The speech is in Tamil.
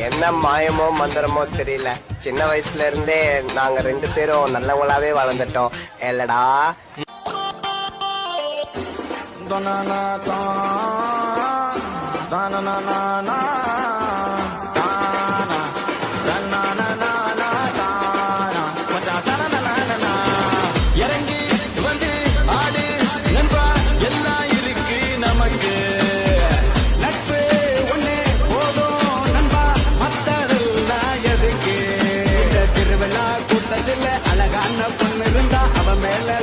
என்ன மாயமோ மந்திரமோ தெரியல, சின்ன வயசுல இருந்தே நாங்க 2 பேரும் நல்லவங்களாவே வளர்ந்துட்டோம் இல்லடா. இறங்கி வந்து ஆடு நண்பா, எல்லாம் இருக்கு நமக்கு. நட்பு ஒண்ணே போதும் நண்பா, மத்ததெல்லாம் எதுக்கு? இந்த திருவிழா கூட்டத்தில் அழகான பொண்ணு இருந்தா அவ மேல